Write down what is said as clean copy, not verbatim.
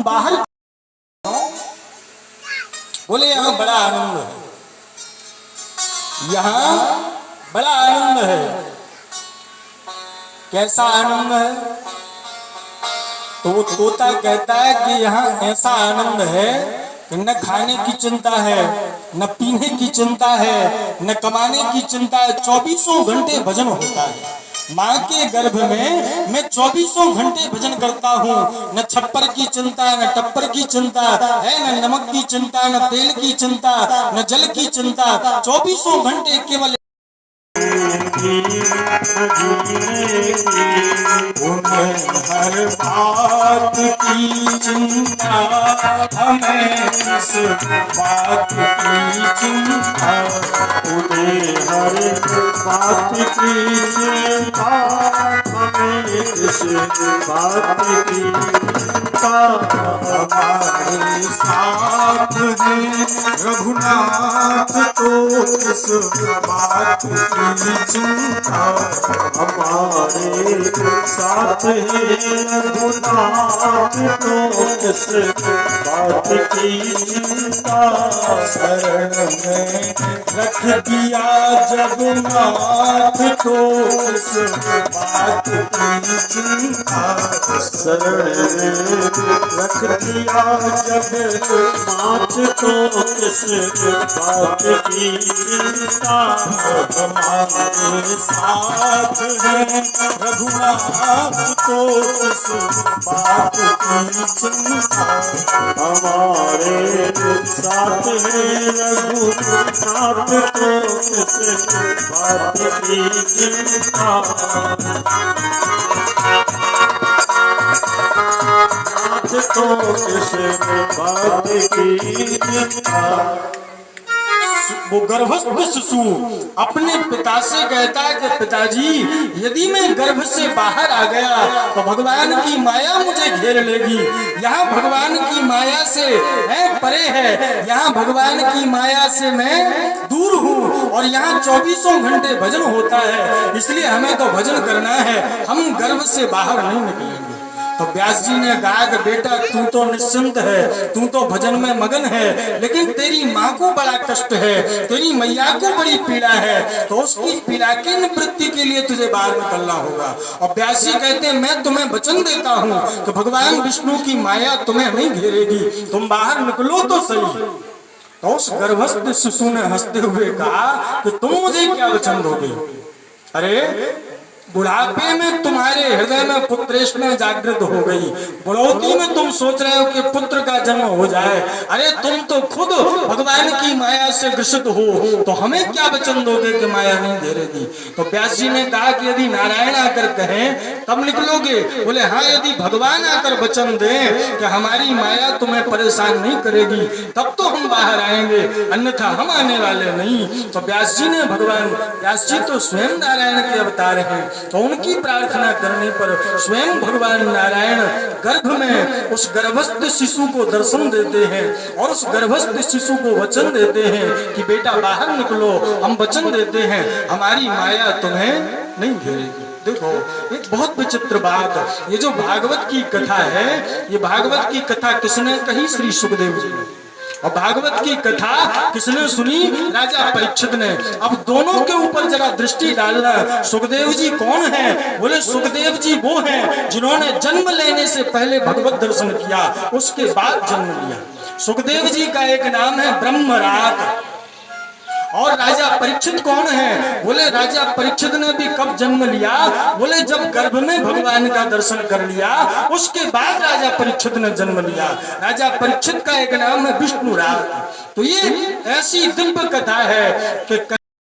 बाहर। बोले यहाँ बड़ा आनंद है, यहाँ बड़ा आनंद है। कैसा आनंद है? तो वो तोता कहता है कि यहाँ ऐसा आनंद है कि न खाने की चिंता है, न पीने की चिंता है, न कमाने की चिंता है। 24 घंटे भजन होता है। माँ के गर्भ में मैं 24 घंटे भजन करता हूँ। न छप्पर की चिंता, न टप्पर की चिंता है, न नमक की चिंता, न तेल की चिंता, न जल की चिंता। 24 घंटे केवल हर बात की चिंता, हमें इस बात की चिंता, उन्हें हर बात की चिंता, हमें इस बात की चिंता। हमारे साथ है रघुनाथ, तो इस बात की चिंता। हमारे साथ है रघुनाथ, तो इस बात की चिंता। शरण में रख दिया जब नाथ, तो इस बात की चिंता। शरण में रख दिया जब नाथ, तो इस बात की चिंता। हमारे साथ है रघुनाथ, तो इस बात की चिंता। हमारे साथ है रघुनाथ, तो इस बात की चिंता। तो इस बात की चिंता। वो गर्भस्थ शिशु अपने पिता से कहता है कि पिताजी, यदि मैं गर्भ से बाहर आ गया तो भगवान की माया मुझे घेर लेगी। यहाँ भगवान की माया से परे है, यहाँ भगवान की माया से मैं दूर हूँ, और यहाँ 24 घंटे भजन होता है, इसलिए हमें तो भजन करना है, हम गर्भ से बाहर नहीं निकलेंगे। तो व्यास जी ने कहा कि बेटा, तू तो निश्चिंत है, तू तो भजन में मगन है, लेकिन तेरी माँ को बड़ा कष्ट है, तेरी मैया को बड़ी पीड़ा है, तो उसकी पीड़ा की निवृत्ति के लिए तुझे बाहर निकलना होगा। और व्यास जी कहते हैं, मैं तुम्हें वचन देता हूँ कि भगवान विष्णु की माया तुम्हें नहीं घेरेगी, तुम बाहर निकलो तो सही। तो उस गर्भस्थ शिशु ने हंसते हुए कहा कि तुम मुझे क्या वचन दोगे? अरे बुढ़ापे में तुम्हारे हृदय में पुत्रेष्णा जागृत हो गई, बुढ़ौती में तुम सोच रहे हो कि पुत्र का जन्म हो जाए। अरे तुम तो खुद भगवान की माया से ग्रसित हो, तो हमें क्या वचन दोगे कि माया नहीं घेरेगी? तो व्यास जी ने कहा कि यदि नारायण आकर कहें तब निकलोगे? बोले हाँ, यदि भगवान आकर वचन दें कि हमारी माया तुम्हें परेशान नहीं करेगी, तब तो हम बाहर आएंगे, अन्यथा हम आने वाले नहीं। तो व्यास जी ने व्यास जी तो स्वयं नारायण के अवतार हैं, तो उनकी प्रार्थना करने पर स्वयं भगवान नारायण गर्भ में उस गर्भस्थ शिशु को दर्शन देते हैं, और उस गर्भस्थ शिशु को वचन देते हैं कि बेटा बाहर निकलो, हम वचन देते हैं हमारी माया तुम्हें नहीं घेरेगी। देखो एक बहुत विचित्र बात, ये जो भागवत की कथा है, ये भागवत की कथा किसने कही? श्री सुखदेव जी ने। और भागवत की कथा किसने सुनी? राजा परीक्षित ने। अब दोनों के ऊपर जरा दृष्टि डालना। सुखदेव जी कौन है? बोले सुखदेव जी वो हैं जिन्होंने जन्म लेने से पहले भगवत दर्शन किया, उसके बाद जन्म लिया। सुखदेव जी का एक नाम है ब्रह्मराट। और राजा परीक्षित कौन है? बोले राजा परीक्षित ने भी कब जन्म लिया? बोले जब गर्भ में भगवान का दर्शन कर लिया, उसके बाद राजा परीक्षित ने जन्म लिया। राजा परीक्षित का एक नाम है विष्णुराज। तो ये ऐसी दिव्य कथा है कि